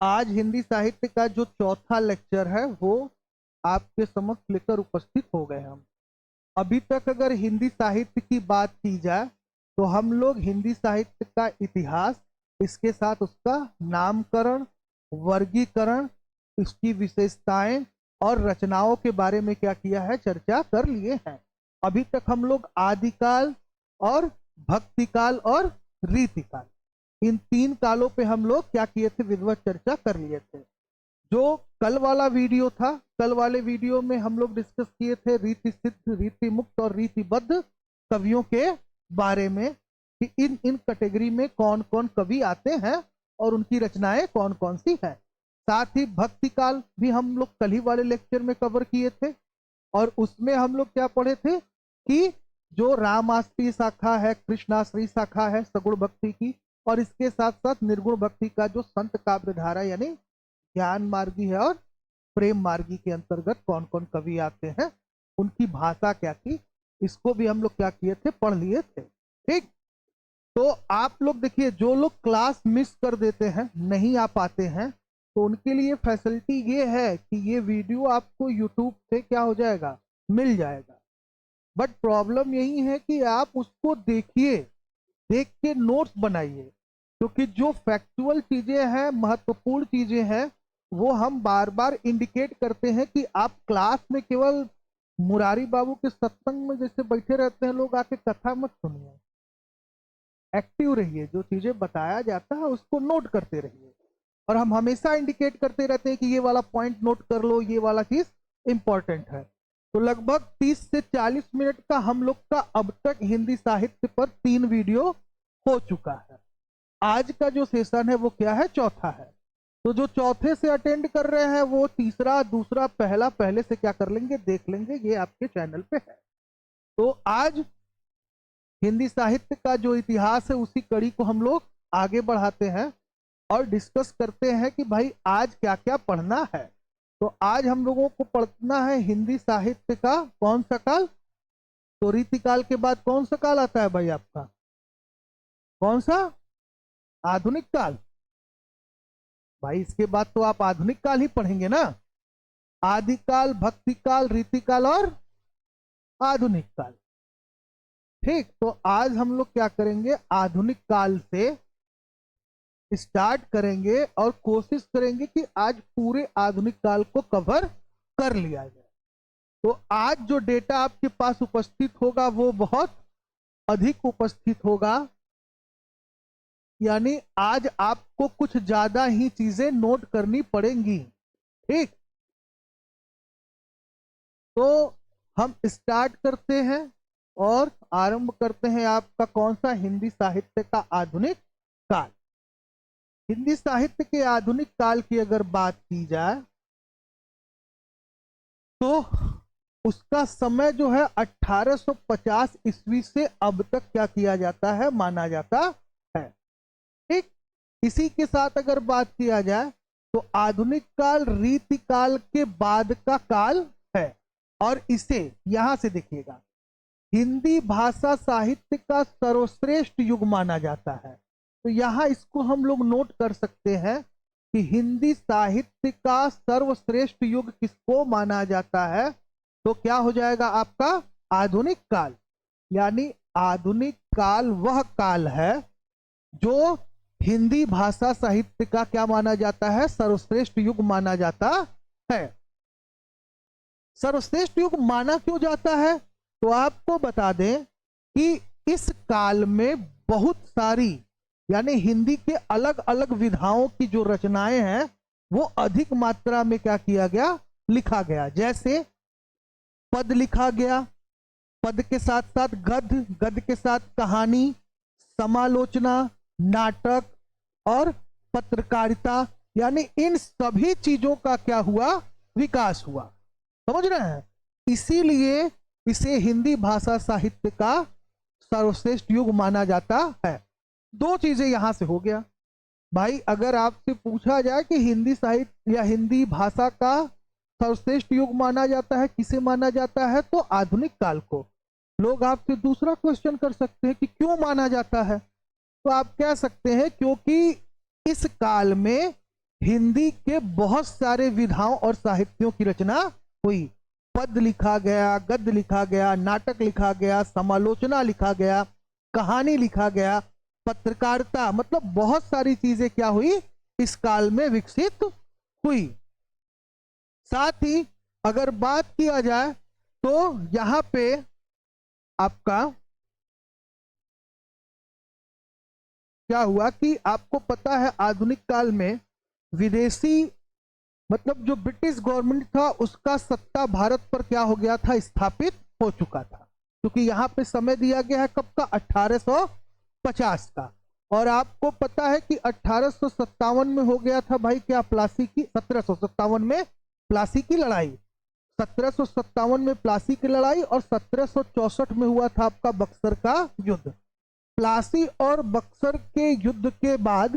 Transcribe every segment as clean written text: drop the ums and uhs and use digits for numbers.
आज हिंदी साहित्य का जो चौथा लेक्चर है वो आपके समक्ष लेकर उपस्थित हो गए हम। अभी तक अगर हिंदी साहित्य की बात की जाए तो हम लोग हिंदी साहित्य का इतिहास, इसके साथ उसका नामकरण, वर्गीकरण, इसकी विशेषताएं और रचनाओं के बारे में क्या किया है, चर्चा कर लिए हैं। अभी तक हम लोग आदिकाल और भक्तिकाल और रीतिकाल, इन तीन कालों पे हम लोग क्या किए थे, विधिवत चर्चा कर लिए थे। जो कल वाला वीडियो था, कल वाले वीडियो में हम लोग डिस्कस किए थे रीति सिद्ध, रीति मुक्त और रीतिबद्ध कवियों के बारे में कि इन इन कैटेगरी में कौन कौन कवि आते हैं और उनकी रचनाएं कौन कौन सी हैं। साथ ही भक्ति काल भी हम लोग कल ही वाले लेक्चर में कवर किए थे और उसमें हम लोग क्या पढ़े थे कि जो रामाश्रय शाखा है, कृष्णाश्रय शाखा है सगुण भक्ति की, और इसके साथ साथ निर्गुण भक्ति का जो संत काव्य धारा यानी ज्ञान मार्गी है और प्रेम मार्गी के अंतर्गत कौन कौन कवि आते हैं, उनकी भाषा क्या थी, इसको भी हम लोग क्या किए थे, पढ़ लिए थे। ठीक, तो आप लोग देखिए, जो लोग क्लास मिस कर देते हैं, नहीं आ पाते हैं, तो उनके लिए फैसिलिटी ये है कि ये वीडियो आपको यूट्यूब से क्या हो जाएगा, मिल जाएगा। बट प्रॉब्लम यही है कि आप उसको देखिए, देख के नोट्स बनाइए, क्योंकि जो फैक्चुअल चीजें हैं, महत्वपूर्ण चीजें हैं, वो हम बार बार इंडिकेट करते हैं कि आप क्लास में केवल मुरारी बाबू के सत्संग में जैसे बैठे रहते हैं लोग, आके कथा मत सुनिए, एक्टिव रहिए, जो चीजें बताया जाता है उसको नोट करते रहिए। और हम हमेशा इंडिकेट करते रहते हैं कि ये वाला पॉइंट नोट कर लो, ये वाला चीज इंपॉर्टेंट है। तो लगभग 30 से 40 मिनट का हम लोग का अब तक हिंदी साहित्य पर 3 वीडियो हो चुका है। आज का जो सेशन है वो क्या है, चौथा है। तो जो चौथे से अटेंड कर रहे हैं वो तीसरा, दूसरा, पहला पहले से क्या कर लेंगे, देख लेंगे, ये आपके चैनल पे है। तो आज हिंदी साहित्य का जो इतिहास है उसी कड़ी को हम लोग आगे बढ़ाते हैं और डिस्कस करते हैं कि भाई आज क्या क्या पढ़ना है। तो आज हम लोगों को पढ़ना है हिंदी साहित्य का कौन सा काल, तो रीतिकाल के बाद कौन सा काल आता है भाई आपका, कौन सा, आधुनिक काल। भाई इसके बाद तो आप आधुनिक काल ही पढ़ेंगे ना, आदिकाल, भक्तिकाल, रीतिकाल और आधुनिक काल। ठीक, तो आज हम लोग क्या करेंगे, आधुनिक काल से स्टार्ट करेंगे और कोशिश करेंगे कि आज पूरे आधुनिक काल को कवर कर लिया जाए। तो आज जो डेटा आपके पास उपस्थित होगा वो बहुत अधिक उपस्थित होगा, यानी आज आपको कुछ ज्यादा ही चीजें नोट करनी पड़ेंगी। ठीक, तो हम स्टार्ट करते हैं और आरंभ करते हैं आपका कौन सा, हिंदी साहित्य का आधुनिक काल। हिंदी साहित्य के आधुनिक काल की अगर बात की जाए तो उसका समय जो है 1850 ईस्वी से अब तक क्या किया जाता है, माना जाता है। ठीक, इसी के साथ अगर बात किया जाए तो आधुनिक काल रीति काल के बाद का काल है और इसे यहां से देखिएगा, हिंदी भाषा साहित्य का सर्वश्रेष्ठ युग माना जाता है। तो यहां इसको हम लोग नोट कर सकते हैं कि हिंदी साहित्य का सर्वश्रेष्ठ युग किसको माना जाता है, तो क्या हो जाएगा आपका आधुनिक काल। यानी आधुनिक काल वह काल है जो हिंदी भाषा साहित्य का क्या माना जाता है, सर्वश्रेष्ठ युग माना जाता है। सर्वश्रेष्ठ युग माना क्यों जाता है, तो आपको बता दें कि इस काल में बहुत सारी, यानी हिंदी के अलग अलग विधाओं की जो रचनाएं हैं वो अधिक मात्रा में क्या किया गया, लिखा गया। जैसे पद लिखा गया, पद के साथ साथ गद्य, गद्य के साथ कहानी, समालोचना, नाटक और पत्रकारिता, यानी इन सभी चीजों का क्या हुआ, विकास हुआ। समझ रहे हैं, इसीलिए इसे हिंदी भाषा साहित्य का सर्वश्रेष्ठ युग माना जाता है। दो चीजें यहां से हो गया भाई। अगर आपसे पूछा जाए कि हिंदी साहित्य या हिंदी भाषा का सर्वश्रेष्ठ युग माना जाता है, किसे माना जाता है, तो आधुनिक काल को। लोग आपसे दूसरा क्वेश्चन कर सकते हैं कि क्यों माना जाता है, तो आप कह सकते हैं क्योंकि इस काल में हिंदी के बहुत सारे विधाओं और साहित्यों की रचना हुई। पद लिखा गया, गद्य लिखा गया, नाटक लिखा गया, समालोचना लिखा गया, कहानी लिखा गया, पत्रकारिता, मतलब बहुत सारी चीजें क्या हुई इस काल में विकसित हुई। साथ ही अगर बात किया जाए तो यहां पे आपका क्या हुआ कि आपको पता है आधुनिक काल में विदेशी, मतलब जो ब्रिटिश गवर्नमेंट था उसका सत्ता भारत पर क्या हो गया था, स्थापित हो चुका था। क्योंकि यहाँ पे समय दिया गया है कब का, 1850 का। और आपको पता है कि 1857 में हो गया था भाई क्या, प्लासी की, 1757 में प्लासी की लड़ाई, 1757 में प्लासी की लड़ाई, और 1764 में हुआ था आपका बक्सर का युद्ध। प्लासी और बक्सर के युद्ध के बाद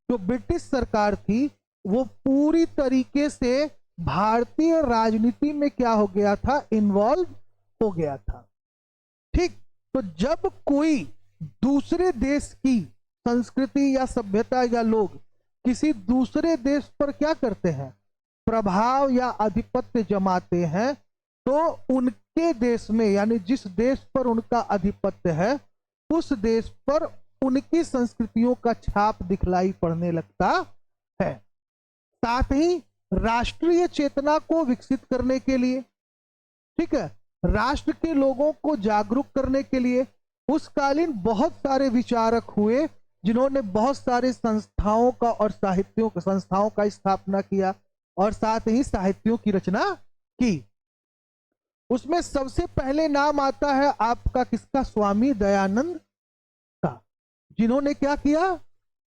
जो ब्रिटिश सरकार थी वो पूरी तरीके से भारतीय राजनीति में क्या हो गया था, इन्वॉल्व हो गया था। ठीक, तो जब कोई दूसरे देश की संस्कृति या सभ्यता या लोग किसी दूसरे देश पर क्या करते हैं, प्रभाव या आधिपत्य जमाते हैं, तो उनके देश में, यानी जिस देश पर उनका आधिपत्य है उस देश पर उनकी संस्कृतियों का छाप दिखलाई पड़ने लगता है। साथ ही राष्ट्रीय चेतना को विकसित करने के लिए, ठीक है, राष्ट्र के लोगों को जागरूक करने के लिए उस कालीन बहुत सारे विचारक हुए जिन्होंने बहुत सारे संस्थाओं का और साहित्यों संस्थाओं का स्थापना किया और साथ ही साहित्यों की रचना की। उसमें सबसे पहले नाम आता है आपका किसका, स्वामी दयानंद का, जिन्होंने क्या किया,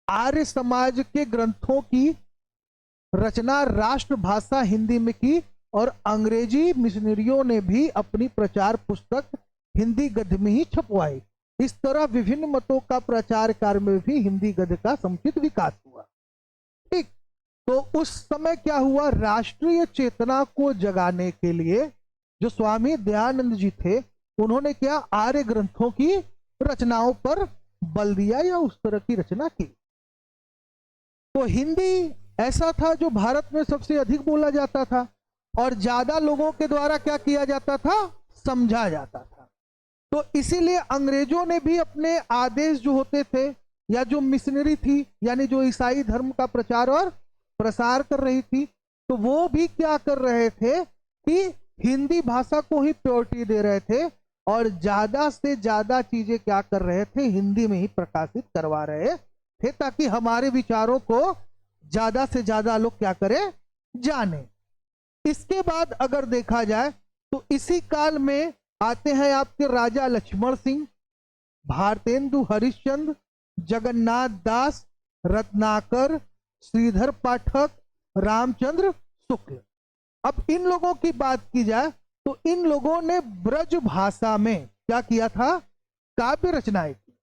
आर्य समाज के ग्रंथों की रचना राष्ट्रभाषा हिंदी में की, और अंग्रेजी मिशनरियों ने भी अपनी प्रचार पुस्तक हिंदी गद्य में ही छपवाई। इस तरह विभिन्न मतों का प्रचार कार्य में भी हिंदी गद्य का समुचित विकास हुआ। ठीक, तो उस समय क्या हुआ, राष्ट्रीय चेतना को जगाने के लिए जो स्वामी दयानंद जी थे उन्होंने क्या, आर्य ग्रंथों की रचनाओं पर बल दिया या उस तरह की रचना की। तो हिंदी ऐसा था जो भारत में सबसे अधिक बोला जाता था और ज्यादा लोगों के द्वारा क्या किया जाता था, समझा जाता था। तो इसीलिए अंग्रेजों ने भी अपने आदेश जो होते थे या जो मिशनरी थी, यानी जो ईसाई धर्म का प्रचार और प्रसार कर रही थी, तो वो भी क्या कर रहे थे कि हिंदी भाषा को ही प्रायोरिटी दे रहे थे और ज्यादा से ज्यादा चीजें क्या कर रहे थे, हिंदी में ही प्रकाशित करवा रहे थे, ताकि हमारे विचारों को ज्यादा से ज्यादा लोग क्या करें, जाने। इसके बाद अगर देखा जाए तो इसी काल में आते हैं आपके राजा लक्ष्मण सिंह, भारतेंदु हरिश्चंद्र, जगन्नाथ दास, रत्नाकर, श्रीधर पाठक, रामचंद्र शुक्ल। अब इन लोगों की बात की जाए तो इन लोगों ने ब्रज भाषा में क्या किया था, काव्य रचनाएं की।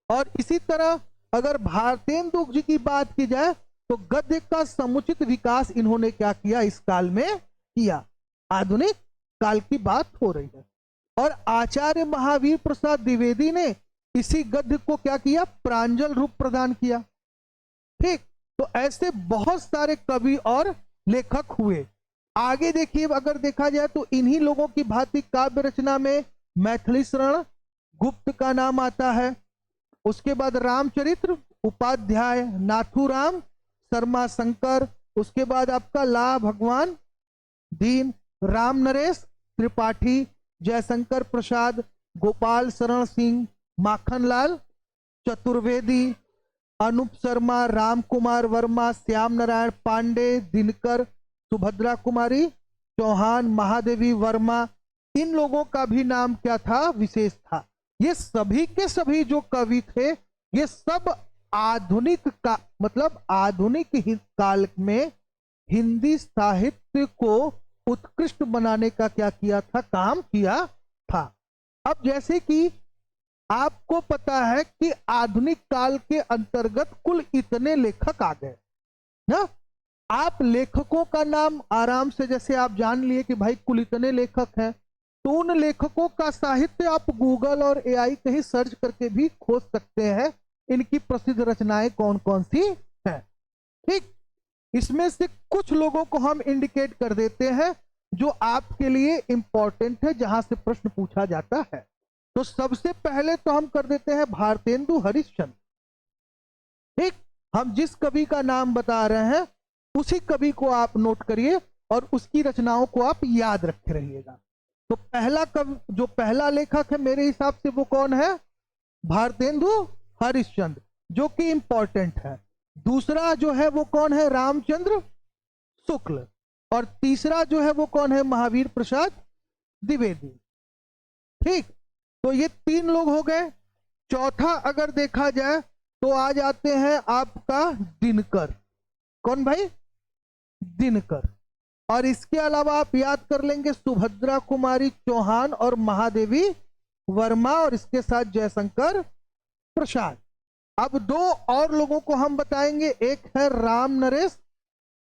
और इसी तरह अगर भारतेंदु जी की बात की जाए तो गद्य का समुचित विकास इन्होंने क्या किया, इस काल में किया। आधुनिक काल की बात हो रही है। और आचार्य महावीर प्रसाद द्विवेदी ने इसी गद्य को क्या किया, प्रांजल रूप प्रदान किया। ठीक, तो ऐसे बहुत सारे कवि और लेखक हुए। आगे देखिए, अगर देखा जाए तो इन्हीं लोगों की भांति काव्य रचना में मैथिली शरण गुप्त का नाम आता है। उसके बाद रामचरित्र उपाध्याय, नाथुराम शर्मा शंकर, उसके बाद आपका ला भगवान दीन, राम नरेश त्रिपाठी, जयशंकर प्रसाद, गोपाल शरण सिंह, माखनलाल चतुर्वेदी, अनूप शर्मा, राम कुमार वर्मा, श्याम नारायण पांडे, दिनकर, सुभद्रा कुमारी चौहान, महादेवी वर्मा, इन लोगों का भी नाम क्या था, विशेष था। ये सभी के सभी जो कवि थे ये सब आधुनिक का मतलब आधुनिक काल में हिंदी साहित्य को उत्कृष्ट बनाने का क्या किया था, काम किया था। अब जैसे कि आपको पता है कि आधुनिक काल के अंतर्गत कुल इतने लेखक आ गए ना। आप लेखकों का नाम आराम से जैसे आप जान लिए कि भाई कुल इतने लेखक हैं, तो उन लेखकों का साहित्य आप गूगल और एआई कहीं सर्च करके भी खोज सकते हैं, इनकी प्रसिद्ध रचनाएं कौन कौन सी हैं। ठीक, इसमें से कुछ लोगों को हम इंडिकेट कर देते हैं जो आपके लिए इंपॉर्टेंट है, जहां से प्रश्न पूछा जाता है। तो सबसे पहले तो हम कर देते हैं भारतेंदु हरिश्चंद्र। ठीक, हम जिस कवि का नाम बता रहे हैं उसी कवि को आप नोट करिए और उसकी रचनाओं को आप याद रखे रहिएगा। तो पहला कवि, जो पहला लेखक है मेरे हिसाब से वो कौन है? भारतेंदु हरिश्चंद्र, जो कि इंपॉर्टेंट है। दूसरा जो है वो कौन है? रामचंद्र शुक्ल। और तीसरा जो है वो कौन है? महावीर प्रसाद द्विवेदी। ठीक, तो ये तीन लोग हो गए। चौथा अगर देखा जाए तो आ जाते हैं आपका दिनकर। कौन भाई? दिनकर। और इसके अलावा आप याद कर लेंगे सुभद्रा कुमारी चौहान और महादेवी वर्मा, और इसके साथ जयशंकर प्रसाद। अब दो और लोगों को हम बताएंगे, एक है राम नरेश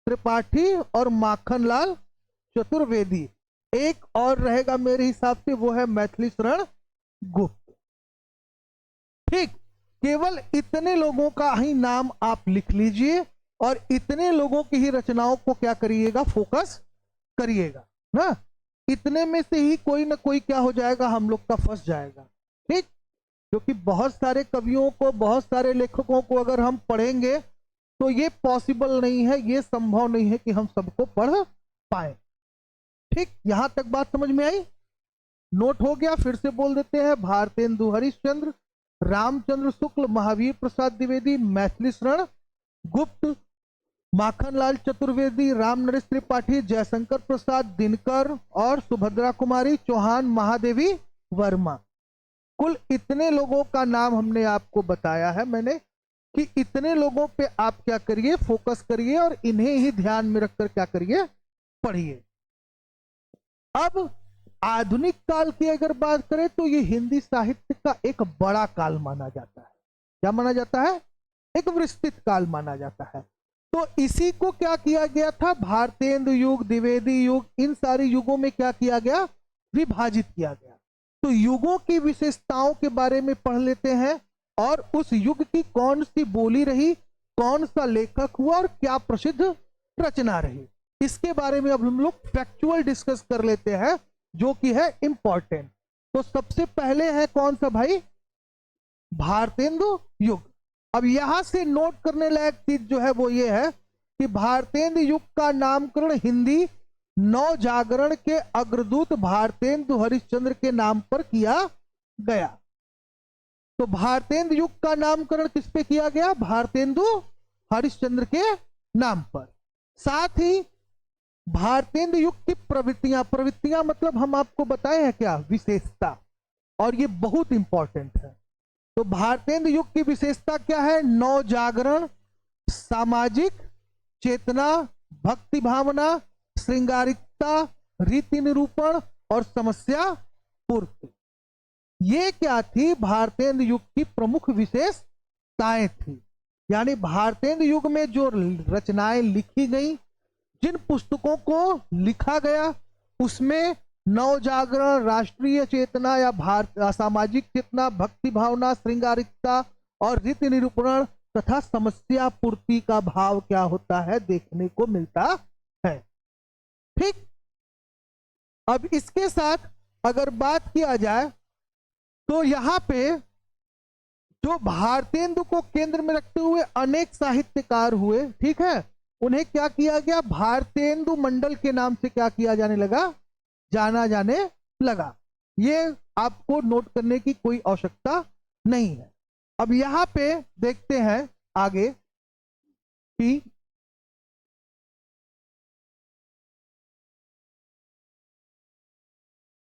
त्रिपाठी और माखनलाल चतुर्वेदी। एक और रहेगा मेरे हिसाब से, वो है मैथिली शरण गुप्त। ठीक, केवल इतने लोगों का ही नाम आप लिख लीजिए और इतने लोगों की ही रचनाओं को क्या करिएगा? फोकस करिएगा ना। इतने में से ही कोई ना कोई क्या हो जाएगा? हम लोग का फंस जाएगा। ठीक, क्योंकि बहुत सारे कवियों को, बहुत सारे लेखकों को अगर हम पढ़ेंगे तो ये पॉसिबल नहीं है, ये संभव नहीं है कि हम सबको पढ़ पाए। ठीक, यहां तक बात समझ में आई? नोट हो गया? फिर से बोल देते हैं, भारतेंदु हरिश्चंद्र, रामचंद्र शुक्ल, महावीर प्रसाद द्विवेदी, मैथिली शरण गुप्त, माखनलाल चतुर्वेदी, राम नरेश त्रिपाठी, जयशंकर प्रसाद, दिनकर और सुभद्रा कुमारी चौहान, महादेवी वर्मा। कुल इतने लोगों का नाम हमने आपको बताया है मैंने, कि इतने लोगों पे आप क्या करिए? फोकस करिए और इन्हें ही ध्यान में रखकर क्या करिए? पढ़िए। अब आधुनिक काल की अगर बात करें तो ये हिंदी साहित्य का एक बड़ा काल माना जाता है। क्या माना जाता है? एक विस्तृत काल माना जाता है। तो इसी को क्या किया गया था? भारतेंदु युग, द्विवेदी युग, इन सारे युगों में क्या किया गया? विभाजित किया गया। तो युगों की विशेषताओं के बारे में पढ़ लेते हैं और उस युग की कौन सी बोली रही, कौन सा लेखक हुआ और क्या प्रसिद्ध रचना रही, इसके बारे में अब हम लोग फैक्चुअल डिस्कस कर लेते हैं, जो कि है इंपॉर्टेंट। तो सबसे पहले है कौन सा भाई? भारतेंदु युग। अब यहां से नोट करने लायक चीज जो है वो ये है कि भारतेंदु युग का नामकरण हिंदी नव जागरण के अग्रदूत भारतेंदु हरिश्चंद्र के नाम पर किया गया। तो भारतेंदु युग का नामकरण किस पे किया गया? भारतेंदु हरिश्चंद्र के नाम पर। साथ ही भारतेंदु युग की प्रवृत्तियां, प्रवृत्तियां मतलब हम आपको बताए हैं क्या? विशेषता, और ये बहुत इंपॉर्टेंट है। तो भारतेंदु युग की विशेषता क्या है? नव जागरण, सामाजिक चेतना, भक्ति भावना, श्रृंगारिकता, रीति निरूपण और समस्या पूर्ति। ये क्या थी? भारतेंदु युग की प्रमुख विशेषताएं थी। यानी भारतेंदु युग में जो रचनाएं लिखी गई, जिन पुस्तकों को लिखा गया, उसमें नव जागरण, राष्ट्रीय चेतना या सामाजिक चेतना, भक्ति भावना, श्रृंगारिकता और रीति निरूपण तथा समस्या पूर्ति का भाव क्या होता है? देखने को मिलता है। ठीक, अब इसके साथ अगर बात किया जाए तो यहां पे जो भारतेंदु को केंद्र में रखते हुए अनेक साहित्यकार हुए, ठीक है, उन्हें क्या किया गया? भारतेंदु मंडल के नाम से क्या किया जाने लगा? जाना जाने लगा। ये आपको नोट करने की कोई आवश्यकता नहीं है। अब यहां पे देखते हैं आगे कि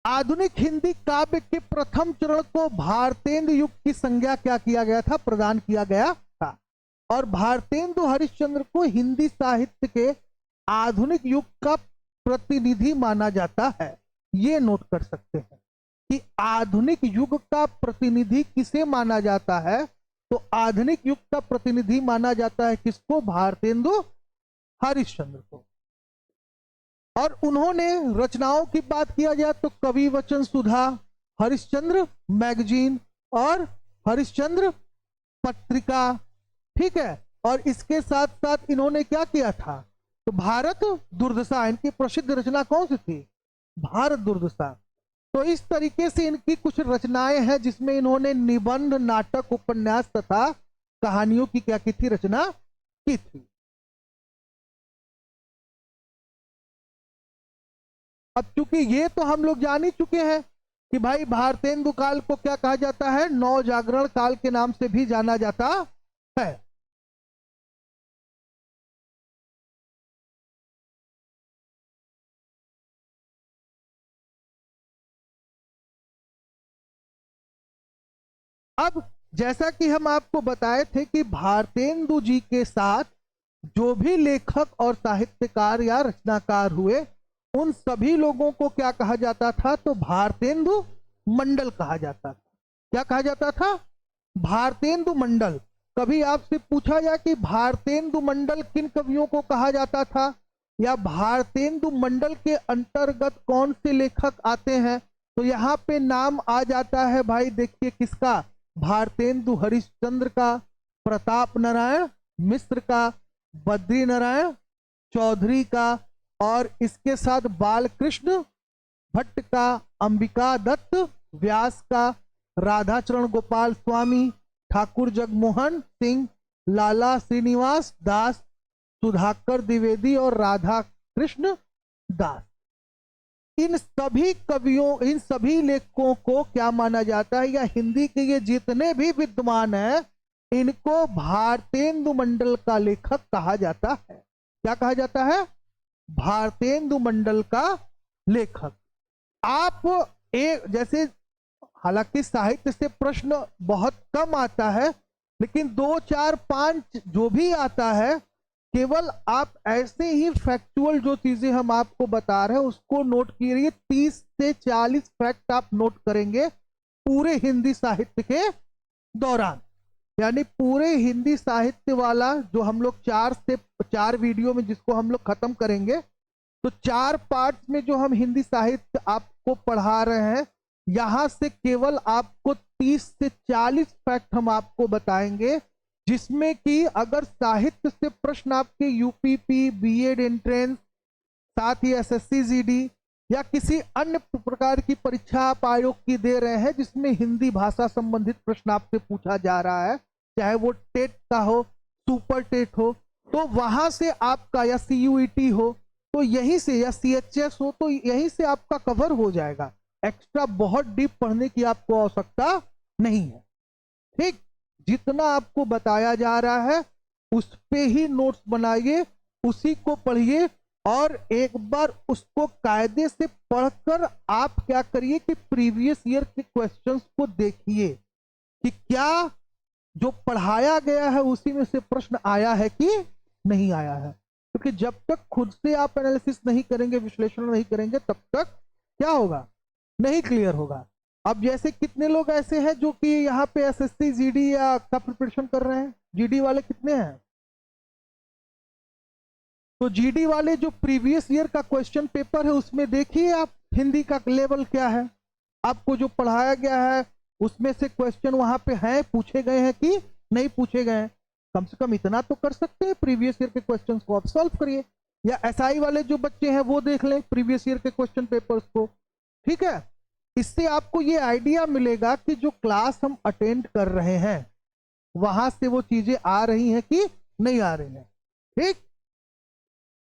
आधुनिक हिंदी काव्य के प्रथम चरण को भारतेंदु युग की संज्ञा क्या किया गया था? प्रदान किया गया था। और भारतेंदु हरिश्चंद्र को हिंदी साहित्य के आधुनिक युग का प्रतिनिधि माना जाता है। ये नोट कर सकते हैं कि आधुनिक युग का प्रतिनिधि किसे माना जाता है? तो आधुनिक युग का प्रतिनिधि माना जाता है किसको? भारतेंदु हरिश्चंद्र को। और उन्होंने रचनाओं की बात किया जाए तो कवि वचन सुधा, हरिश्चंद्र मैगजीन और हरिश्चंद्र पत्रिका, ठीक है, और इसके साथ साथ इन्होंने क्या किया था, तो भारत दुर्दशा, इनकी प्रसिद्ध रचना कौन सी थी, भारत दुर्दशा। तो इस तरीके से इनकी कुछ रचनाएं हैं जिसमें इन्होंने निबंध, नाटक, उपन्यास तथा कहानियों की क्या की थी, रचना की थी। अब चूंकि ये तो हम लोग जान ही चुके हैं कि भाई भारतेंदु काल को क्या कहा जाता है, नव जागरण काल के नाम से भी जाना जाता है। अब जैसा कि हम आपको बताए थे कि भारतेंदु जी के साथ जो भी लेखक और साहित्यकार या रचनाकार हुए, उन सभी लोगों को क्या कहा जाता था, तो भारतेंदु मंडल कहा जाता था। क्या कहा जाता था, भारतेंदु मंडल। कभी आपसे पूछा जाए कि भारतेंदु मंडल किन कवियों को कहा जाता था, या भारतेंदु मंडल के अंतर्गत कौन से लेखक आते हैं, तो यहाँ पे नाम आ जाता है भाई, देखिए किसका, भारतेंदु हरिश्चंद्र का, प्रताप नारायण मिश्र का, बद्री नारायण चौधरी का, और इसके साथ बालकृष्ण भट्ट का, अंबिका दत्त व्यास का, राधाचरण गोपाल स्वामी, ठाकुर जगमोहन सिंह, लाला श्रीनिवास दास, सुधाकर द्विवेदी और राधा कृष्ण दास। इन सभी कवियों, इन सभी लेखकों को क्या माना जाता है, या हिंदी के ये जितने भी विद्वान हैं, इनको भारतेंदु मंडल का लेखक कहा जाता है। क्या कहा जाता है, भारतेंदु मंडल का लेखक। आप एक जैसे, हालांकि साहित्य से प्रश्न बहुत कम आता है, लेकिन 2, 4, 5 जो भी आता है, केवल आप ऐसे ही फैक्चुअल जो चीजें हम आपको बता रहे हैं उसको नोट कीजिए। 30 से 40 फैक्ट आप नोट करेंगे पूरे हिंदी साहित्य के दौरान। यानी पूरे हिंदी साहित्य वाला जो हम लोग 4 वीडियो में जिसको हम लोग खत्म करेंगे, तो 4 पार्ट्स में जो हम हिंदी साहित्य आपको पढ़ा रहे हैं, यहां से केवल आपको 30 से 40 फैक्ट हम आपको बताएंगे, जिसमें कि अगर साहित्य से प्रश्न आपके यूपीपी, बीएड एंट्रेंस, साथ ही एसएससी जीडी या किसी अन्य प्रकार की परीक्षा आप आयोग की दे रहे हैं जिसमें हिंदी भाषा संबंधित प्रश्न आपसे पूछा जा रहा है, चाहे वो टेट का हो, सुपर टेट हो, तो वहां से आपका, या सीयूईटी हो तो यहीं से, या सीएचएस हो तो यहीं से आपका कवर हो जाएगा। एक्स्ट्रा बहुत डीप पढ़ने की आपको आवश्यकता नहीं है। ठीक, जितना आपको बताया जा रहा है उस पे ही नोट्स बनाइए, उसी को पढ़िए, और एक बार उसको कायदे से पढ़कर आप क्या करिए कि प्रीवियस ईयर के क्वेश्चंस को देखिए कि क्या जो पढ़ाया गया है उसी में से प्रश्न आया है कि नहीं आया है। क्योंकि जब तक खुद से आप एनालिसिस नहीं करेंगे, विश्लेषण नहीं करेंगे, तब तक क्या होगा, नहीं क्लियर होगा। अब जैसे कितने लोग ऐसे हैं जो कि यहाँ पे एसएससी जीडी या का प्रिपरेशन कर रहे हैं, जीडी वाले कितने हैं, तो जीडी वाले जो प्रीवियस ईयर का क्वेश्चन पेपर है उसमें देखिए आप हिंदी का लेवल क्या है, आपको जो पढ़ाया गया है उसमें से क्वेश्चन वहां पे हैं, पूछे गए हैं कि नहीं पूछे गए हैं। कम से कम इतना तो कर सकते हैं, प्रीवियस ईयर के क्वेश्चंस को आप सॉल्व करिए, या एसआई वाले जो बच्चे हैं वो देख लें प्रीवियस ईयर के क्वेश्चन पेपर्स को। ठीक है, इससे आपको ये आइडिया मिलेगा कि जो क्लास हम अटेंड कर रहे हैं वहां से वो चीजें आ रही हैं कि नहीं आ रही हैं। ठीक,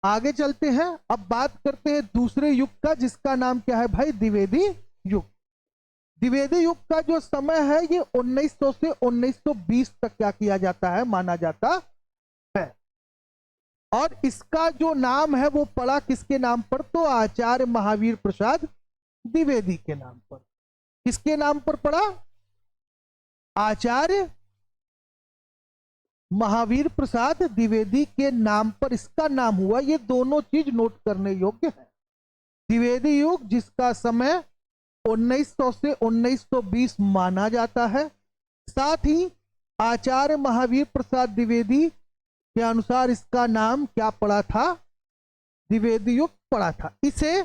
आगे चलते हैं, अब बात करते हैं दूसरे युग का, जिसका नाम क्या है भाई, द्विवेदी युग। द्विवेदी युग का जो समय है ये 1900 से 1920 तक क्या किया जाता है, माना जाता है। और इसका जो नाम है वो पड़ा किसके नाम पर, तो आचार्य महावीर प्रसाद द्विवेदी के नाम पर। किसके नाम पर पड़ा, आचार्य महावीर प्रसाद द्विवेदी के नाम पर इसका नाम हुआ। ये दोनों चीज नोट करने योग्य है। द्विवेदी युग जिसका समय 1900 से 1920 माना जाता है, साथ ही आचार्य महावीर प्रसाद द्विवेदी के अनुसार इसका नाम क्या पड़ा था, द्विवेदी युग पड़ा था। इसे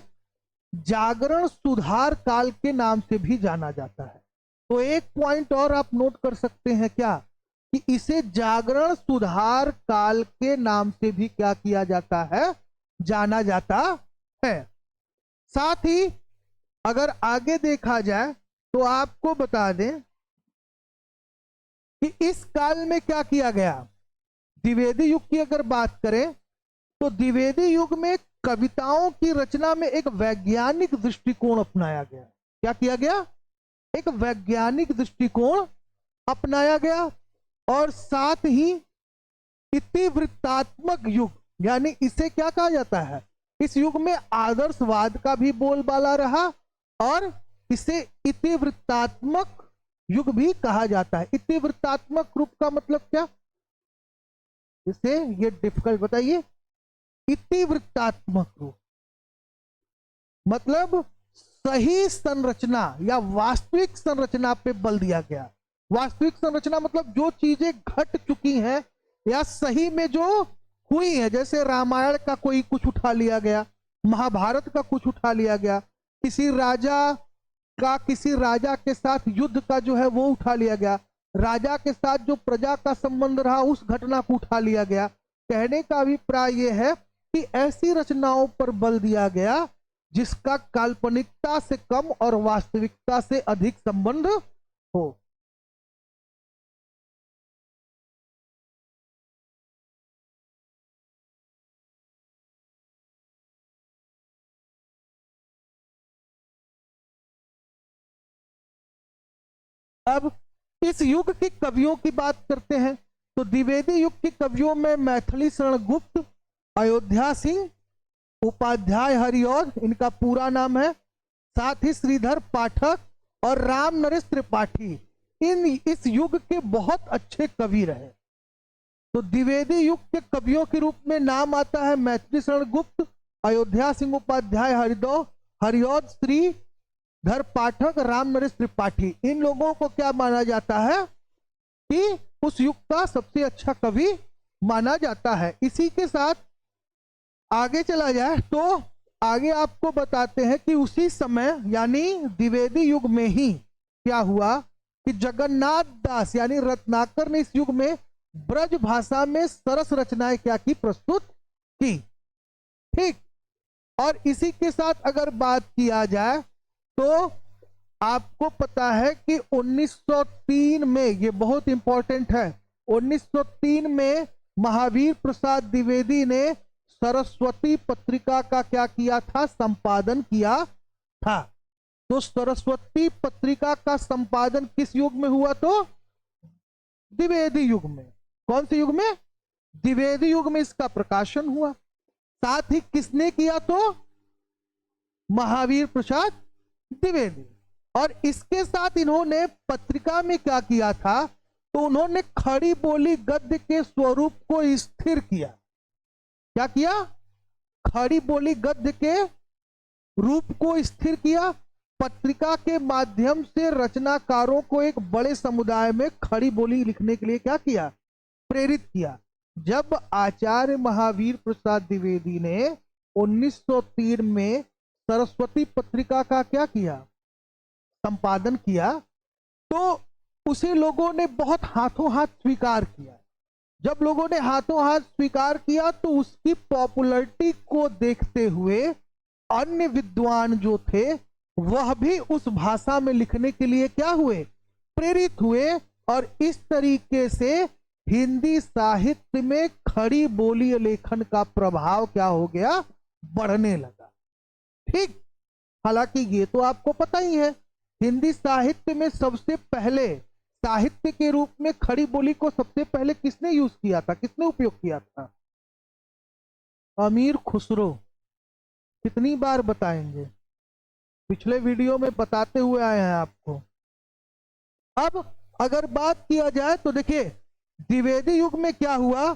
जागरण सुधार काल के नाम से भी जाना जाता है। तो एक पॉइंट और आप नोट कर सकते हैं क्या, कि इसे जागरण सुधार काल के नाम से भी क्या किया जाता है, जाना जाता है। साथ ही अगर आगे देखा जाए तो आपको बता दें कि इस काल में क्या किया गया। द्विवेदी युग की अगर बात करें तो द्विवेदी युग में कविताओं की रचना में एक वैज्ञानिक दृष्टिकोण अपनाया गया। क्या किया गया? एक वैज्ञानिक दृष्टिकोण अपनाया गया। और साथ ही इतिवृत्तात्मक युग, यानी इसे क्या कहा जाता है, इस युग में आदर्शवाद का भी बोलबाला रहा और इसे इतिवृत्तात्मक युग भी कहा जाता है। इतिवृत्तात्मक रूप का मतलब क्या, इसे ये डिफिकल्ट बताइए। इतिवृत्तात्मक रूप मतलब सही संरचना या वास्तविक संरचना पे बल दिया गया। वास्तविक संरचना मतलब जो चीजें घट चुकी हैं या सही में जो हुई है, जैसे रामायण का कोई कुछ उठा लिया गया, महाभारत का कुछ उठा लिया गया, किसी राजा के साथ युद्ध का जो है वो उठा लिया गया, राजा के साथ जो प्रजा का संबंध रहा उस घटना को उठा लिया गया। कहने का अभिप्राय यह है कि ऐसी रचनाओं पर बल दिया गया जिसका काल्पनिकता से कम और वास्तविकता से अधिक संबंध हो। अब इस युग के कवियों की बात करते हैं तो द्विवेदी युग के कवियों में मैथिली शरण गुप्त, अयोध्या सिंह, उपाध्याय हरिऔध, इनका पूरा नाम है, साथ ही श्रीधर पाठक और राम नरेश त्रिपाठी, इस युग के बहुत अच्छे कवि रहे। तो द्विवेदी युग के कवियों के रूप में नाम आता है मैथिली शरण गुप्त, अयोध्या सिंह उपाध्याय हरिऔध, श्रीधर पाठक, राम नरेश त्रिपाठी। इन लोगों को क्या माना जाता है कि उस युग का सबसे अच्छा कवि माना जाता है। इसी के साथ आगे चला जाए तो आगे आपको बताते हैं कि उसी समय यानी द्विवेदी युग में ही क्या हुआ कि जगन्नाथ दास यानी रत्नाकर ने इस युग में ब्रज भाषा में सरस रचनाएं क्या की, प्रस्तुत की। ठीक, और इसी के साथ अगर बात किया जाए तो आपको पता है कि 1903 में, ये बहुत इंपॉर्टेंट है, 1903 में महावीर प्रसाद द्विवेदी ने सरस्वती पत्रिका का क्या किया था, संपादन किया था। तो सरस्वती पत्रिका का संपादन किस युग में हुआ? तो द्विवेदी युग में। कौन से युग में? द्विवेदी युग में इसका प्रकाशन हुआ। साथ ही किसने किया? तो महावीर प्रसाद द्विवेदी। और इसके साथ इन्होंने पत्रिका में क्या किया था, तो उन्होंने खड़ी बोली गद्य के स्वरूप को स्थिर किया। क्या किया? खड़ी बोली गद्य के रूप को स्थिर किया। पत्रिका के माध्यम से रचनाकारों को एक बड़े समुदाय में खड़ी बोली लिखने के लिए क्या किया? प्रेरित किया। जब आचार्य महावीर प्रसाद द्विवेदी ने 1903 में सरस्वती पत्रिका का क्या किया, संपादन किया, तो उसे लोगों ने बहुत हाथों हाथ स्वीकार किया। जब लोगों ने हाथों हाथ स्वीकार किया तो उसकी पॉपुलैरिटी को देखते हुए अन्य विद्वान जो थे वह भी उस भाषा में लिखने के लिए क्या हुए, प्रेरित हुए। और इस तरीके से हिंदी साहित्य में खड़ी बोली लेखन का प्रभाव क्या हो गया, बढ़ने लगा। ठीक, हालांकि ये तो आपको पता ही है, हिंदी साहित्य में सबसे पहले साहित्य के रूप में खड़ी बोली को सबसे पहले किसने यूज किया था, किसने उपयोग किया था? अमीर खुसरो। कितनी बार बताएंगे, पिछले वीडियो में बताते हुए आए हैं आपको। अब अगर बात किया जाए तो देखिए द्विवेदी युग में क्या हुआ,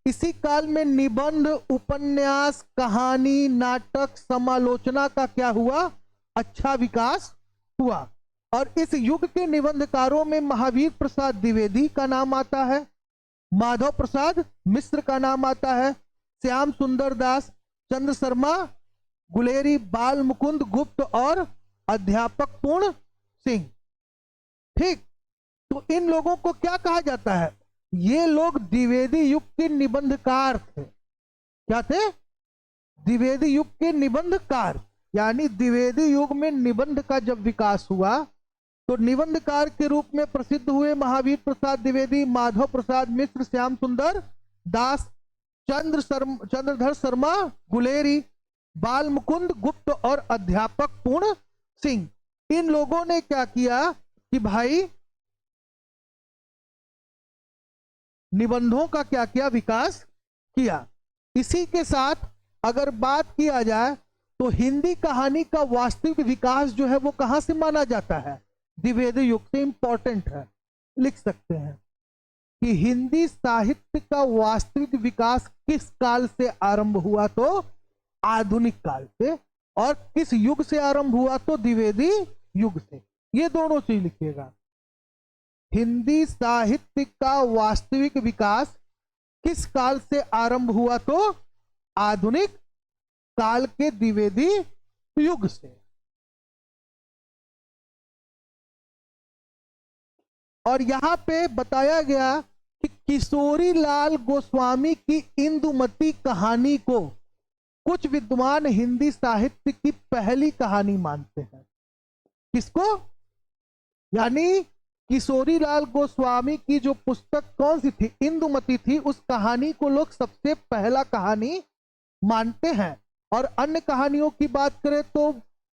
इसी काल में निबंध, उपन्यास, कहानी, नाटक, समालोचना का क्या हुआ, अच्छा विकास हुआ। और इस युग के निबंधकारों में महावीर प्रसाद द्विवेदी का नाम आता है, माधव प्रसाद मिश्र का नाम आता है, श्याम सुंदर दास, चंद्र शर्मा, गुलेरी बाल मुकुंद गुप्त और अध्यापक पूर्ण सिंह। ठीक, तो इन लोगों को क्या कहा जाता है, ये लोग द्विवेदी युग के निबंधकार थे। क्या थे? द्विवेदी युग के निबंधकार। यानी द्विवेदी युग में निबंध का जब विकास हुआ तो निबंधकार के रूप में प्रसिद्ध हुए महावीर प्रसाद द्विवेदी, माधव प्रसाद मिश्र, श्याम सुंदर दास, चंद्रधर शर्मा गुलेरी, बाल मुकुंद गुप्त और अध्यापक पूर्ण सिंह। इन लोगों ने क्या किया कि भाई निबंधों का क्या किया? विकास किया। इसी के साथ अगर बात किया जाए तो हिंदी कहानी का वास्तविक विकास जो है वो कहां से माना जाता है? द्विवेदी युग से। इंपॉर्टेंट है, लिख सकते हैं कि हिंदी साहित्य का वास्तविक विकास किस काल से आरंभ हुआ? तो आधुनिक काल से। और किस युग से आरंभ हुआ? तो द्विवेदी युग से। ये दोनों चीज लिखिएगा। हिंदी साहित्य का वास्तविक विकास किस काल से आरंभ हुआ? तो आधुनिक काल के द्विवेदी युग से। और यहां पे बताया गया कि किशोरी लाल गोस्वामी की इंदुमती कहानी को कुछ विद्वान हिंदी साहित्य की पहली कहानी मानते हैं। किसको? यानी किशोरी लाल गोस्वामी की जो पुस्तक कौन सी थी? इंदुमती थी। उस कहानी को लोग सबसे पहला कहानी मानते हैं। और अन्य कहानियों की बात करें तो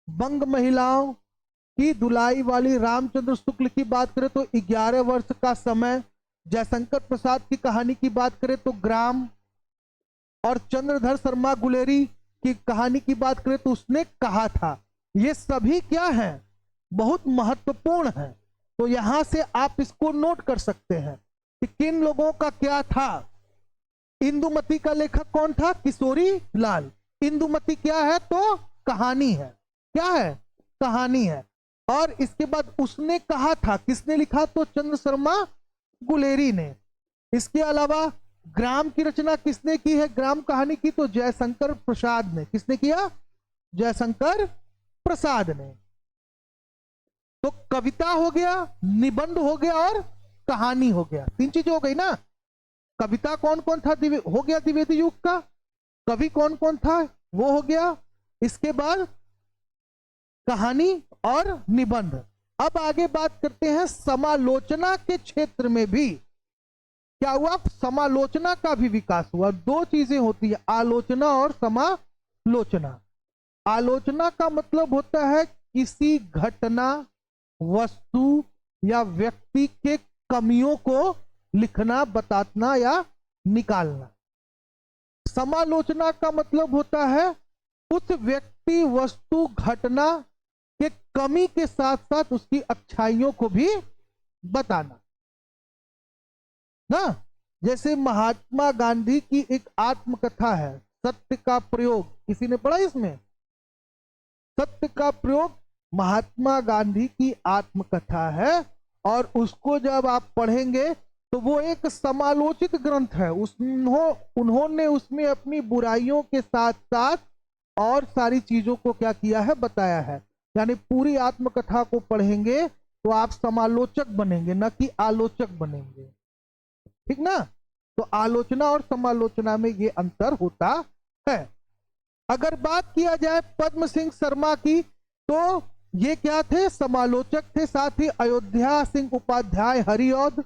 बंग महिलाओं की दुलाई वाली रामचंद्र शुक्ल की बात करें तो 11 वर्ष का समय, जयशंकर प्रसाद की कहानी की बात करें तो ग्राम, और चंद्रधर शर्मा गुलेरी की कहानी की बात करें तो उसने कहा था। ये सभी क्या हैं? बहुत महत्वपूर्ण है। तो यहां से आप इसको नोट कर सकते हैं कि किन लोगों का क्या था। इंदुमती का लेखक कौन था? किशोरी लाल। इंदुमती क्या है? तो कहानी है। क्या है? कहानी है। और इसके बाद उसने कहा था, किसने लिखा? तो चंद्र शर्मा गुलेरी ने। इसके अलावा ग्राम की रचना किसने की है? ग्राम कहानी की तो जयशंकर प्रसाद ने। किसने किया? जयशंकर प्रसाद ने। तो कविता हो गया, निबंध हो गया और कहानी हो गया। तीन चीजें हो गई ना। कविता कौन कौन था? हो गया द्विवेदी युग का। कवि कौन कौन था? वो हो गया। इसके बाद कहानी और निबंध। अब आगे बात करते हैं समालोचना के क्षेत्र में भी क्या हुआ? समालोचना का भी विकास हुआ। दो चीजें होती है, आलोचना और समालोचना। आलोचना का मतलब होता है किसी घटना, वस्तु या व्यक्ति के कमियों को लिखना, बताना या निकालना। समालोचना का मतलब होता है उस व्यक्ति, वस्तु, घटना के कमी के साथ साथ उसकी अच्छाइयों को भी बताना ना। जैसे महात्मा गांधी की एक आत्मकथा है, सत्य का प्रयोग। किसी ने पढ़ा इसमें? सत्य का प्रयोग महात्मा गांधी की आत्मकथा है। और उसको जब आप पढ़ेंगे तो वो एक समालोचित ग्रंथ है। उन्होंने उसमें अपनी बुराइयों के साथ साथ और सारी चीजों को क्या किया है? बताया है। यानी पूरी आत्मकथा को पढ़ेंगे तो आप समालोचक बनेंगे, न कि आलोचक बनेंगे। ठीक ना? तो आलोचना और समालोचना में ये अंतर होता है। अगर बात किया जाए पद्म सिंह शर्मा की तो ये क्या थे? समालोचक थे। साथ ही अयोध्या सिंह उपाध्याय, हरिऔध,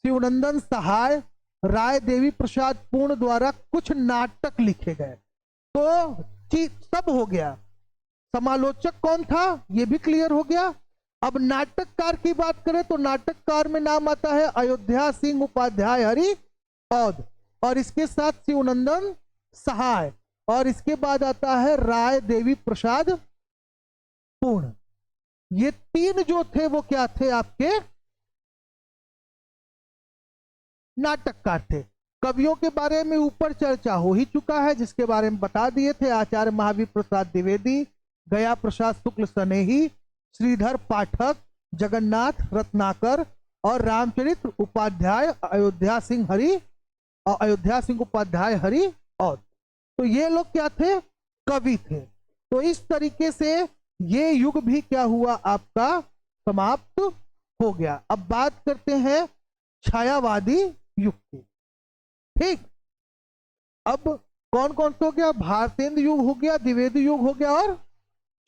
शिवनंदन सहाय, राय देवी प्रसाद पूर्ण द्वारा कुछ नाटक लिखे गए। तो सब हो गया। समालोचक कौन था ये भी क्लियर हो गया। अब नाटककार की बात करें तो नाटककार में नाम आता है अयोध्या सिंह उपाध्याय, हरिऔध, और इसके साथ शिवनंदन सहाय, और इसके बाद आता है राय देवी प्रसाद पूर्ण। ये तीन जो थे वो क्या थे? आपके नाटककार थे। कवियों के बारे में ऊपर चर्चा हो ही चुका है, जिसके बारे में बता दिए थे। आचार्य महावीर प्रसाद द्विवेदी, गया प्रसाद शुक्ल सनेही, श्रीधर पाठक, जगन्नाथ रत्नाकर और रामचरित्र उपाध्याय, अयोध्या सिंह उपाध्याय, हरिऔध। तो ये लोग क्या थे? कवि थे। तो इस तरीके से ये युग भी क्या हुआ? आपका समाप्त हो गया। अब बात करते हैं छायावादी युग की। ठीक, अब कौन कौन सा हो गया? भारतेंद्र युग हो गया, द्विवेदी युग हो गया और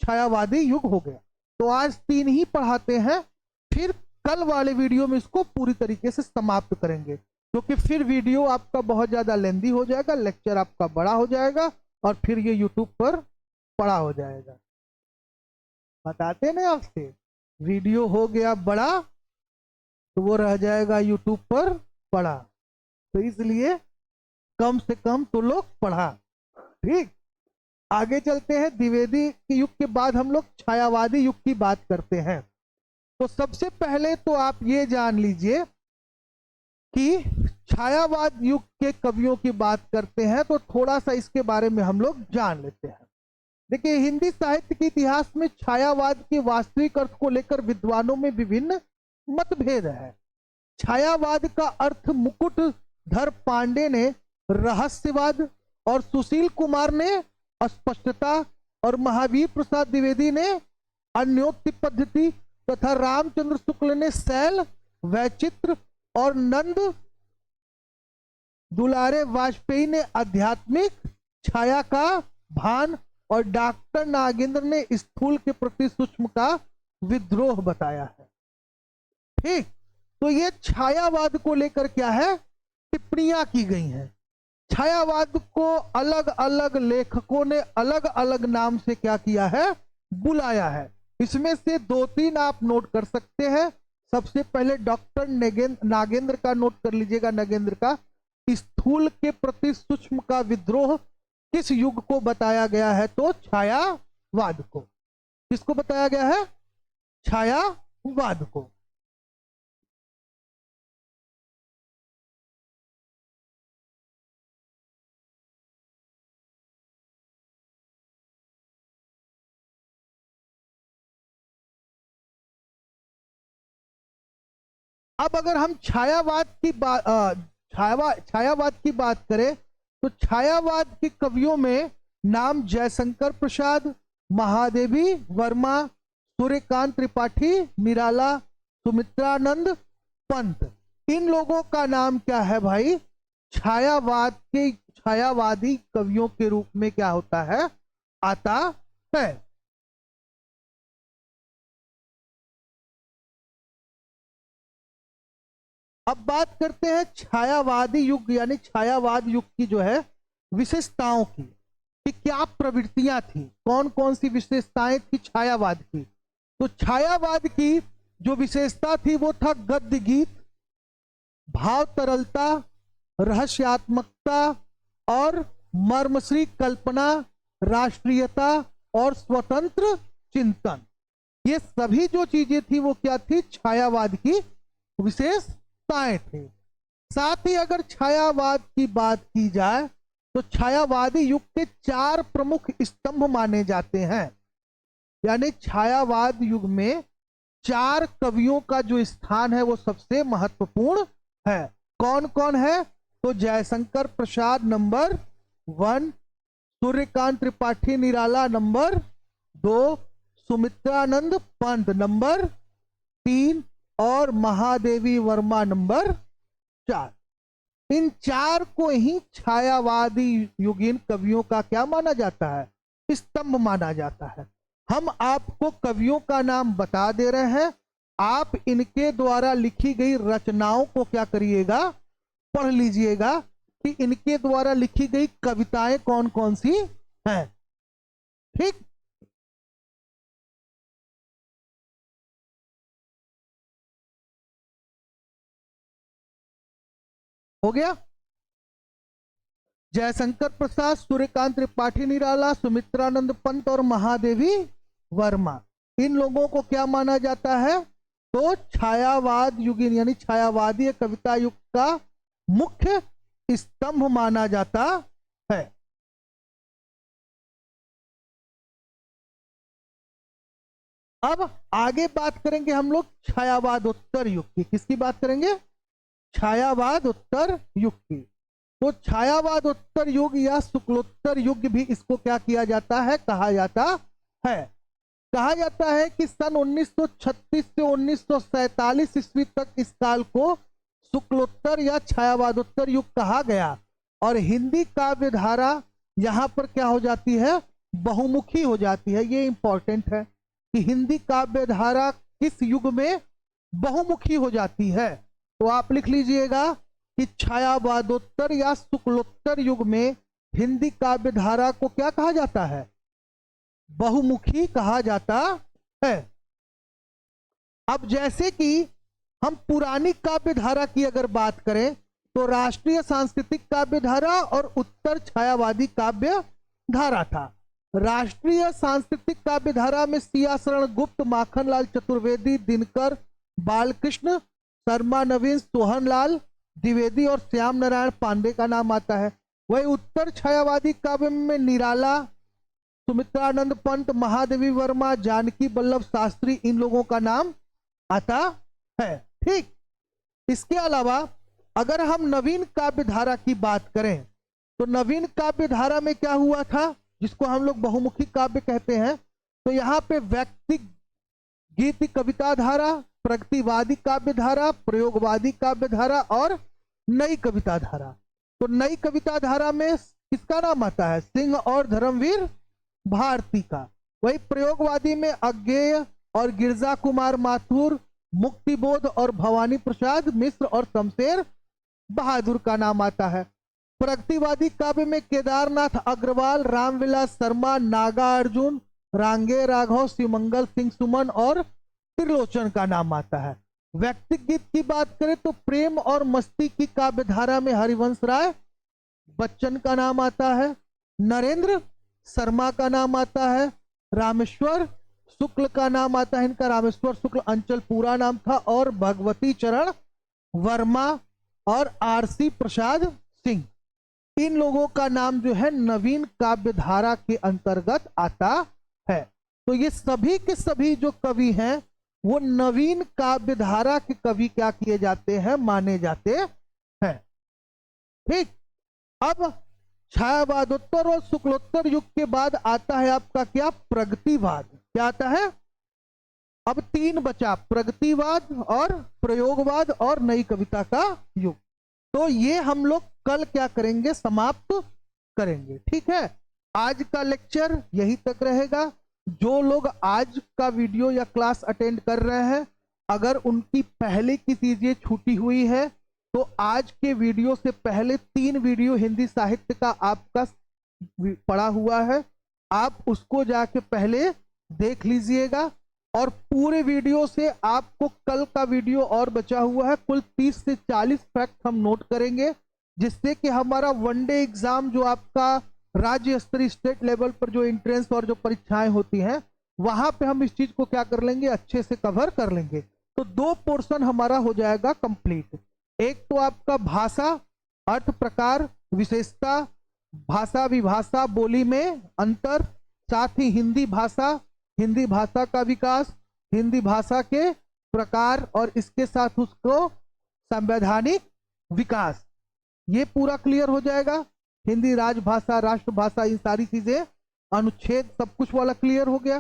छायावादी युग हो गया। तो आज 3 ही पढ़ाते हैं, फिर कल वाले वीडियो में इसको पूरी तरीके से समाप्त करेंगे, क्योंकि फिर वीडियो आपका बहुत ज्यादा लेंदी हो जाएगा, लेक्चर आपका बड़ा हो जाएगा और फिर ये यूट्यूब पर बड़ा हो जाएगा। बताते ना आपसे, वीडियो हो गया बड़ा तो वो रह जाएगा यूट्यूब पर पड़ा, तो इसलिए कम से कम तो लोग पढ़ा। ठीक, आगे चलते हैं। द्विवेदी युग के बाद हम लोग छायावादी युग की बात करते हैं। तो सबसे पहले तो आप ये जान लीजिए कि छायावाद युग के कवियों की बात करते हैं तो थोड़ा सा इसके बारे में हम लोग जान लेते हैं। देखिए, हिंदी साहित्य के इतिहास में छायावाद के वास्तविक अर्थ को लेकर विद्वानों में विभिन्न मतभेद है। छायावाद का अर्थ मुकुटधर पांडे ने रहस्यवाद और सुशील कुमार ने अस्पष्टता और महावीर प्रसाद द्विवेदी ने अन्योक्ति पद्धति तथा रामचंद्र शुक्ल ने शैल वैचित्र और नंद दुलारे वाजपेयी ने आध्यात्मिक छाया का भान और डॉक्टर नागेंद्र ने स्थूल के प्रति सूक्ष्म का विद्रोह बताया है। ठीक, तो ये छायावाद को लेकर क्या है, टिप्पणियां की गई हैं। छायावाद को अलग अलग लेखकों ने अलग अलग नाम से क्या किया है, बुलाया है। इसमें से 2-3 आप नोट कर सकते हैं। सबसे पहले डॉक्टर नागेंद्र का नोट कर लीजिएगा, नागेंद्र का स्थूल के प्रति सूक्ष्म का विद्रोह किस युग को बताया गया है, तो छायावाद को। किसको बताया गया है? छायावाद को। अब अगर हम छायावाद की बात करें तो छायावाद के कवियों में नाम जयशंकर प्रसाद, महादेवी वर्मा, सूर्यकांत त्रिपाठी, निराला, सुमित्रानंद पंत, इन लोगों का नाम क्या है भाई, छायावादी कवियों के रूप में क्या होता है, आता है। अब बात करते हैं छायावादी युग यानी छायावाद युग की जो है विशेषताओं की, कि क्या प्रवृत्तियां थी, कौन कौन सी विशेषताएं थी छायावाद की। तो छायावाद की जो विशेषता थी वो था गद्य गीत, भाव तरलता, रहस्यात्मकता और मर्मश्री कल्पना, राष्ट्रीयता और स्वतंत्र चिंतन। ये सभी जो चीजें थी वो क्या थी, छायावाद की विशेषताएं थी। साथ ही अगर छायावाद की बात की जाए तो छायावादी युग के 4 प्रमुख स्तंभ माने जाते हैं। यानी छायावाद युग में 4 कवियों का जो स्थान है वो सबसे महत्वपूर्ण है। कौन कौन है? तो Jaishankar Prasad number 1, Suryakant Tripathi Nirala number 2, Sumitranand Pant number 3 और महादेवी वर्मा नंबर 4। इन 4 को ही छायावादी युगीन कवियों का क्या माना जाता है, स्तंभ माना जाता है। हम आपको कवियों का नाम बता दे रहे हैं, आप इनके द्वारा लिखी गई रचनाओं को क्या करिएगा, पढ़ लीजिएगा कि इनके द्वारा लिखी गई कविताएं कौन कौन सी हैं। ठीक, हो गया। जयशंकर प्रसाद, सूर्यकांत त्रिपाठी निराला, सुमित्रानंद पंत और महादेवी वर्मा, इन लोगों को क्या माना जाता है, तो छायावाद युगीन यानी छायावादी कविता युग का मुख्य स्तंभ माना जाता है। अब आगे बात करेंगे हम लोग छायावादोत्तर युग की। किसकी बात करेंगे? छायावादोत्तर युग की। तो छायावादोत्तर युग या शुक्लोत्तर युग भी इसको क्या किया जाता है, कहा जाता है। कहा जाता है कि सन 1936 से 1947 ईस्वी तक इस काल को शुक्लोत्तर या छायावादोत्तर युग कहा गया। और हिंदी काव्य धारा यहाँ पर क्या हो जाती है, बहुमुखी हो जाती है। ये इंपॉर्टेंट है कि हिंदी काव्य धारा किस युग में बहुमुखी हो जाती है। तो आप लिख लीजिएगा कि छायावादोत्तर या शुक्लोत्तर युग में हिंदी काव्य धारा को क्या कहा जाता है, बहुमुखी कहा जाता है। अब जैसे कि हम पुरानी काव्य धारा की अगर बात करें तो राष्ट्रीय सांस्कृतिक काव्य धारा और उत्तर छायावादी काव्य धारा था। राष्ट्रीय सांस्कृतिक काव्य धारा में सिया शरण गुप्त, माखनलाल चतुर्वेदी, दिनकर, बालकृष्ण शर्मा, नवीन, सोहनलाल द्विवेदी और श्याम नारायण पांडे का नाम आता है। वही उत्तर छायावादी काव्य में निराला, सुमित्रानंद पंत, महादेवी वर्मा, जानकी वल्लभ शास्त्री, इन लोगों का नाम आता है। ठीक, इसके अलावा अगर हम नवीन काव्य धारा की बात करें तो नवीन काव्य धारा में क्या हुआ था, जिसको हम लोग बहुमुखी काव्य कहते हैं। तो यहाँ पे व्यक्ति गीत कविता धारा, प्रगतिवादी काव्य धारा, प्रयोगवादी काव्य धारा और नई कविता धारा। तो नई कविता धारा में किसका नाम आता है, सिंह और धर्मवीर भारती का। वही प्रयोगवादी में अज्ञेय और गिरजा कुमार माथुर, मुक्तिबोध और भवानी प्रसाद मिश्र और शमशेर बहादुर का नाम आता है। प्रगतिवादी काव्य में केदारनाथ अग्रवाल, रामविलास शर्मा, नागा अर्जुन, रांगे राघव, शिवमंगल सिंह सुमन और त्रिलोचन का नाम आता है। व्यक्तिगत गीत की बात करें तो प्रेम और मस्ती की काव्य धारा में हरिवंश राय बच्चन का नाम आता है, नरेंद्र शर्मा का नाम आता है, रामेश्वर शुक्ल का नाम आता है, इनका रामेश्वर शुक्ल अंचल पूरा नाम था, और भगवती चरण वर्मा और आरसी प्रसाद सिंह, इन लोगों का नाम जो है नवीन काव्य धारा के अंतर्गत आता है। तो ये सभी के सभी जो कवि हैं वो नवीन काव्य धारा के कवि क्या किए जाते हैं, माने जाते हैं। ठीक, अब छायावादोत्तर और शुक्लोत्तर युग के बाद आता है आपका क्या, प्रगतिवाद। क्या आता है, अब तीन बचा, प्रगतिवाद और प्रयोगवाद और नई कविता का युग। तो ये हम लोग कल क्या करेंगे, समाप्त करेंगे। ठीक है, आज का लेक्चर यही तक रहेगा। जो लोग आज का वीडियो या क्लास अटेंड कर रहे हैं, अगर उनकी पहले की चीजें छूटी हुई है तो आज के वीडियो से पहले 3 वीडियो हिंदी साहित्य का आपका पड़ा हुआ है, आप उसको जाके पहले देख लीजिएगा। और पूरे वीडियो से आपको कल का वीडियो और बचा हुआ है, कुल 30 से 40 फैक्ट हम नोट करेंगे, जिससे कि हमारा वनडे एग्जाम जो आपका राज्य स्तरीय स्टेट लेवल पर जो एंट्रेंस और जो परीक्षाएं होती हैं वहां पे हम इस चीज को क्या कर लेंगे, अच्छे से कवर कर लेंगे। तो 2 पोर्शन हमारा हो जाएगा कंप्लीट। एक तो आपका भाषा, अर्थ, प्रकार, विशेषता, भाषा विभाषा, बोली में अंतर, साथ ही हिंदी भाषा का विकास, हिंदी भाषा के प्रकार और इसके साथ उसको संवैधानिक विकास, ये पूरा क्लियर हो जाएगा। हिंदी राजभाषा, राष्ट्रभाषा, ये सारी चीजें, अनुच्छेद सब कुछ वाला क्लियर हो गया।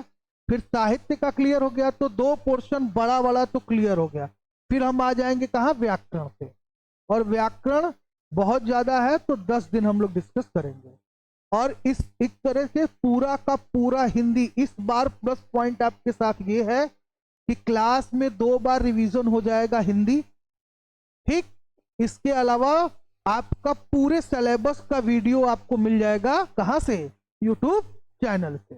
फिर साहित्य का क्लियर हो गया, तो 2 पोर्शन बड़ा वाला तो क्लियर हो गया। फिर हम आ जाएंगे कहाँ, व्याकरण पे, और व्याकरण बहुत ज्यादा है तो 10 दिन हम लोग डिस्कस करेंगे। और इस एक तरह से पूरा का पूरा हिंदी, इस बार प्लस पॉइंट आपके साथ ये है कि क्लास में 2 बार रिवीजन हो जाएगा हिंदी। ठीक, इसके अलावा आपका पूरे सिलेबस का वीडियो आपको मिल जाएगा कहां से, यूट्यूब चैनल से।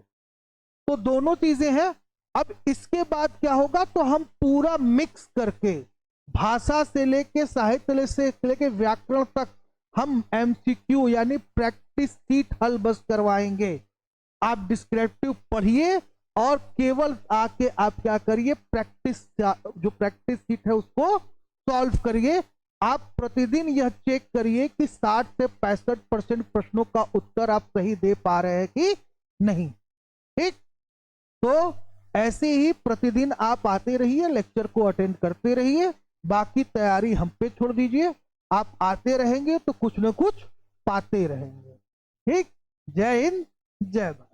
तो दोनों चीजें हैं। अब इसके बाद क्या होगा, तो हम पूरा मिक्स करके भाषा से लेके साहित्य से लेके व्याकरण तक हम एमसीक्यू यानी प्रैक्टिस सीट हल बस करवाएंगे। आप डिस्क्रिप्टिव पढ़िए और केवल आके आप क्या करिए, प्रैक्टिस, जो प्रैक्टिस सीट है उसको सॉल्व करिए। आप प्रतिदिन यह चेक करिए कि 60 से 65% प्रश्नों का उत्तर आप सही दे पा रहे हैं कि नहीं। ठीक, तो ऐसे ही प्रतिदिन आप आते रहिए, लेक्चर को अटेंड करते रहिए, बाकी तैयारी हम पे छोड़ दीजिए। आप आते रहेंगे तो कुछ न कुछ पाते रहेंगे। ठीक, जय हिंद, जय भारत।